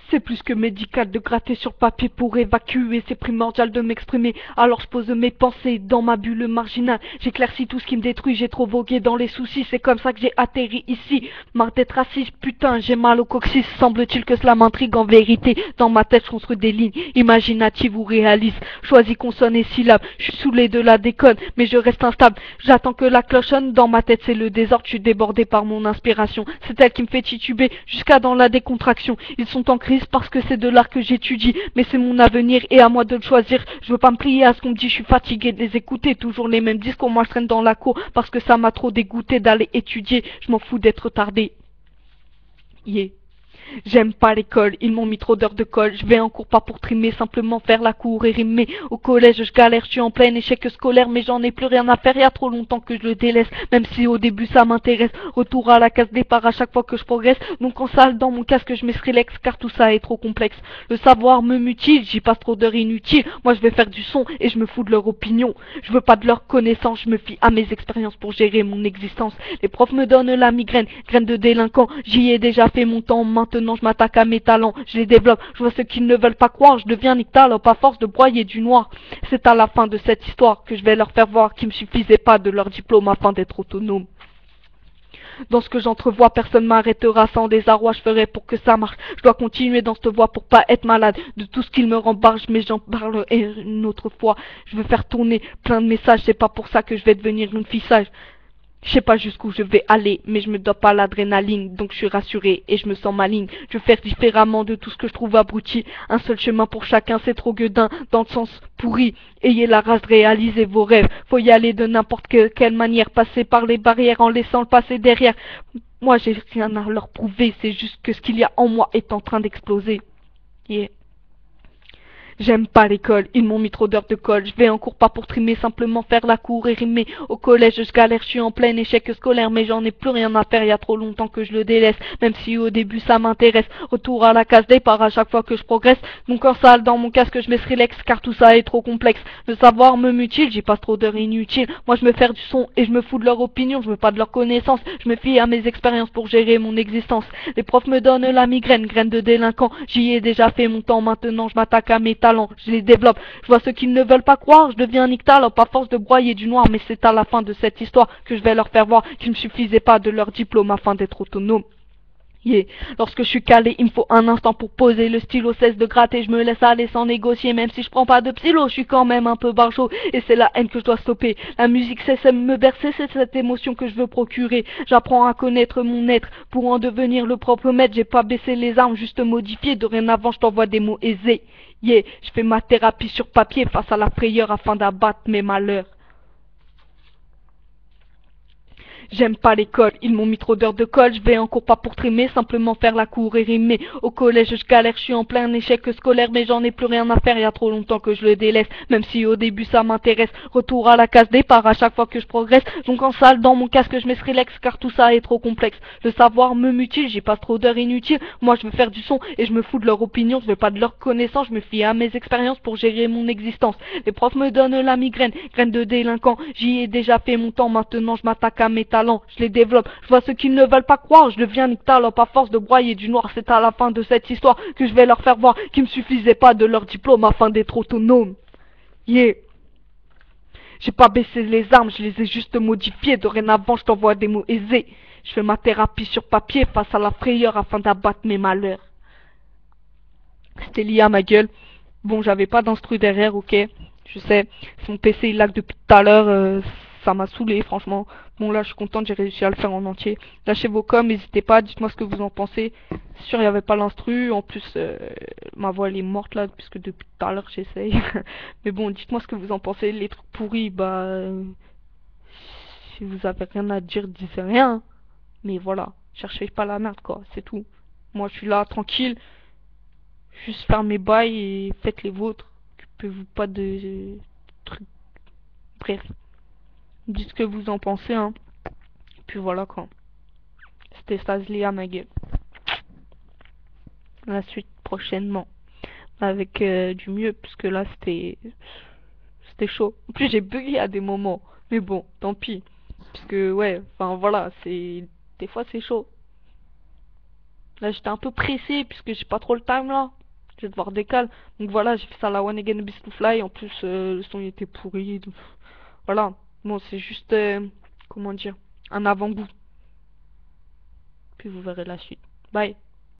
C'est plus que médical de gratter sur papier pour évacuer, c'est primordial de m'exprimer. Alors je pose mes pensées dans ma bulle marginale. J'éclaircis tout ce qui me détruit, j'ai trop vogué dans les soucis. C'est comme ça que j'ai atterri ici. Marre d'être assis, putain, j'ai mal au coccyx. Semble-t-il que cela m'intrigue en vérité. Dans ma tête, je construis des lignes imaginatives ou réalistes. Choisis consonnes et syllabes. Je suis saoulé de la déconne, mais je reste instable. J'attends que la cloche sonne. Dans ma tête, c'est le désordre. Je suis débordé par mon inspiration. C'est elle qui me fait tituber jusqu'à dans la décontraction. Ils sont en crise parce que c'est de l'art que j'étudie, mais c'est mon avenir et à moi de le choisir. Je veux pas me plier à ce qu'on me dit, je suis fatigué de les écouter, toujours les mêmes discours. Moi je traîne dans la cour parce que ça m'a trop dégoûté d'aller étudier. Je m'en fous d'être retardé. Yeah. J'aime pas l'école, ils m'ont mis trop d'heures de colle. Je vais en cours pas pour trimer, simplement faire la cour et rimer. Au collège je galère, je suis en plein échec scolaire, mais j'en ai plus rien à faire, y a trop longtemps que je le délaisse. Même si au début ça m'intéresse, retour à la case départ à chaque fois que je progresse. Donc en salle dans mon casque je me relax car tout ça est trop complexe. Le savoir me mutile, j'y passe trop d'heures inutiles. Moi je vais faire du son et je me fous de leur opinion. Je veux pas de leur connaissance, je me fie à mes expériences pour gérer mon existence. Les profs me donnent la migraine, graine de délinquant. J'y ai déjà fait mon temps, maintenant je m'attaque à mes talents, je les développe, je vois ce qu'ils ne veulent pas croire, je deviens nyctalope à force de broyer du noir. C'est à la fin de cette histoire que je vais leur faire voir qu'il me suffisait pas de leur diplôme afin d'être autonome. Dans ce que j'entrevois, personne m'arrêtera sans désarroi, je ferai pour que ça marche. Je dois continuer dans cette voie pour pas être malade de tout ce qu'il me rembarge, mais j'en parle une autre fois. Je veux faire tourner plein de messages, c'est pas pour ça que je vais devenir une fille sage. Je sais pas jusqu'où je vais aller, mais je me dope pas l'adrénaline, donc je suis rassuré et je me sens maligne. Je veux faire différemment de tout ce que je trouve abruti. Un seul chemin pour chacun, c'est trop gueudin, dans le sens pourri. Ayez la rage de réaliser vos rêves. Faut y aller de n'importe quelle manière, passer par les barrières en laissant le passé derrière. Moi, j'ai rien à leur prouver, c'est juste que ce qu'il y a en moi est en train d'exploser. Yeah. J'aime pas l'école, ils m'ont mis trop d'heures de colle. Je vais en cours pas pour trimer, simplement faire la cour et rimer. Au collège je galère, je suis en plein échec scolaire, mais j'en ai plus rien à faire, y a trop longtemps que je le délaisse. Même si au début ça m'intéresse, retour à la case départ à chaque fois que je progresse. Mon corps sale dans mon casque, je me relax car tout ça est trop complexe. Le savoir me mutile, j'y passe trop d'heures inutiles. Moi je me fais du son et je me fous de leur opinion, je veux pas de leur connaissance. Je me fie à mes expériences pour gérer mon existence. Les profs me donnent la migraine, graine de délinquant. J'y ai déjà fait mon temps, maintenant je m'attaque à mes talents, je les développe. Je vois ceux qui ne veulent pas croire, je deviens nyctalope à force de broyer du noir, mais c'est à la fin de cette histoire que je vais leur faire voir qu'il ne me suffisait pas de leur diplôme afin d'être autonome. Yeah. Lorsque je suis calé, il me faut un instant pour poser le stylo, cesse de gratter, je me laisse aller sans négocier, même si je prends pas de psylo, je suis quand même un peu barjot, et c'est la haine que je dois stopper. La musique cesse de me bercer, c'est cette émotion que je veux procurer. J'apprends à connaître mon être, pour en devenir le propre maître, j'ai pas baissé les armes, juste modifié, dorénavant je t'envoie des mots aisés. Yeah, je fais ma thérapie sur papier face à la frayeur afin d'abattre mes malheurs. J'aime pas l'école, ils m'ont mis trop d'heures de colle, je vais en cours pas pour trimer, simplement faire la cour et rimer. Au collège je galère, je suis en plein échec scolaire, mais j'en ai plus rien à faire, y a trop longtemps que je le délaisse. Même si au début ça m'intéresse, retour à la case départ à chaque fois que je progresse. Donc en salle, dans mon casque je me relax car tout ça est trop complexe. Le savoir me mutile, j'y passe trop d'heures inutiles. Moi je veux faire du son et je me fous de leur opinion, je veux pas de leur connaissance, je me fie à mes expériences pour gérer mon existence. Les profs me donnent la migraine, graine de délinquant. J'y ai déjà fait mon temps, maintenant je m'attaque à mes talents, je les développe. Je vois ceux qui ne veulent pas croire, je deviens nyctalope à force de broyer du noir. C'est à la fin de cette histoire que je vais leur faire voir qu'il me suffisait pas de leur diplôme afin d'être autonome. Yeah. J'ai pas baissé les armes, je les ai juste modifiées. Dorénavant, je t'envoie des mots aisés. Je fais ma thérapie sur papier face à la frayeur afin d'abattre mes malheurs. C'était lié à ma gueule. Bon, j'avais pas d'instru derrière, ok. Je sais, son PC il lag depuis tout à l'heure, ça m'a saoulé, franchement. Bon, là, je suis contente, j'ai réussi à le faire en entier. Lâchez vos coms, n'hésitez pas, dites-moi ce que vous en pensez. C'est sûr, il n'y avait pas l'instru, en plus, ma voix elle est morte là, puisque depuis tout à l'heure j'essaye. Mais bon, dites-moi ce que vous en pensez. Les trucs pourris, bah, si vous avez rien à dire, disez rien. Mais voilà, cherchez pas la merde, quoi, c'est tout. Moi, je suis là, tranquille. Juste faire mes bails et faites les vôtres. Occupez-vous pas de trucs. Bref. Dites ce que vous en pensez, hein. Et puis voilà, quoi. C'était Sazli à ma gueule. La suite prochainement. Avec du mieux, puisque là, c'était chaud. En plus, j'ai bugué à des moments. Mais bon, tant pis. Puisque, ouais, enfin voilà, c'est... Des fois, c'est chaud. Là, j'étais un peu pressé puisque j'ai pas trop le time là. Je vais devoir décaler. Donc voilà, j'ai fait ça à la One Again Beast to Fly. En plus, le son il était pourri. Donc, voilà. Bon, c'est juste, comment dire, un avant-goût. Puis vous verrez la suite. Bye.